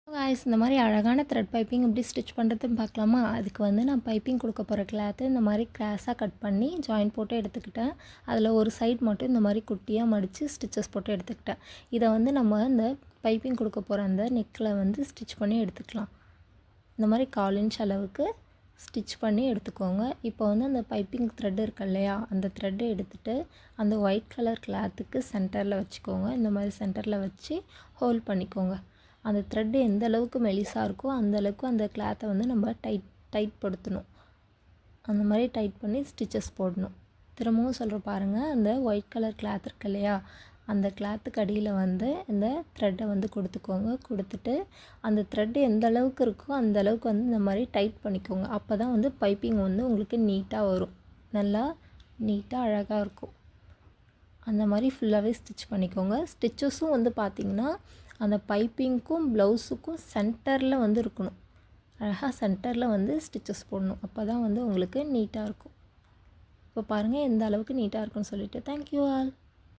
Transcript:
Guys இந்த மாதிரி அழகான த்ரெட் பைப்பிங் எப்படி ஸ்டிச் பண்ணுறதுன்னு பார்க்கலாமா? அதுக்கு வந்து நான் பைப்பிங் கொடுக்க போகிற கிளாத்து இந்த மாதிரி கிராஸாக கட் பண்ணி ஜாயின் போட்டு எடுத்துக்கிட்டேன். அதில் ஒரு சைட் மட்டும் இந்த மாதிரி குட்டியாக மடித்து ஸ்டிச்சஸ் போட்டு எடுத்துக்கிட்டேன். இதை வந்து நம்ம இந்த பைப்பிங் கொடுக்க போகிற அந்த நெக்கில் வந்து ஸ்டிச் பண்ணி எடுத்துக்கலாம். இந்த மாதிரி 1/4 இன்ச் அளவுக்கு ஸ்டிச் பண்ணி எடுத்துக்கோங்க. இப்போ வந்து அந்த பைப்பிங் த்ரெட் இருக்கு இல்லையா, அந்த த்ரெட்டை எடுத்துகிட்டு அந்த ஒயிட் கலர் கிளாத்துக்கு சென்டரில் வச்சுக்கோங்க. இந்த மாதிரி சென்டரில் வச்சு ஹோல்ட் பண்ணிக்கோங்க. அந்த த்ரெட்டு எந்த அளவுக்கு மெலிசாக இருக்கோ அந்த அளவுக்கு அந்த கிளாத்தை வந்து நம்ம டைட் படுத்தணும். அந்த மாதிரி டைட் பண்ணி ஸ்டிச்சஸ் போடணும். திரும்பவும் சொல்கிறேன் பாருங்கள், அந்த ஒயிட் கலர் கிளாத் இருக்கு இல்லையா, அந்த கிளாத்துக்கு அடியில் வந்து இந்த த்ரெட்டை வந்து கொடுத்துட்டு அந்த த்ரெட்டு எந்த அளவுக்கு இருக்கோ அந்த அளவுக்கு வந்து இந்த மாதிரி டைட் பண்ணிக்கோங்க. அப்போ தான் வந்து பைப்பிங் வந்து உங்களுக்கு நீட்டாக வரும், நல்லா நீட்டாக அழகாக இருக்கும். அந்த மாதிரி ஃபுல்லாகவே ஸ்டிச் பண்ணிக்கோங்க. ஸ்டிச்சஸும் வந்து பார்த்திங்கன்னா அந்த பைப்பிங்க்கும் ப்ளவுஸுக்கும் சென்டரில் வந்து இருக்கணும். அழகாக சென்டரில் வந்து ஸ்டிச்சஸ் போடணும். அப்போ தான் வந்து உங்களுக்கு நீட்டாக இருக்கும். இப்போ பாருங்கள் எந்த அளவுக்கு நீட்டாக இருக்குன்னு சொல்லிவிட்டு. Thank you all.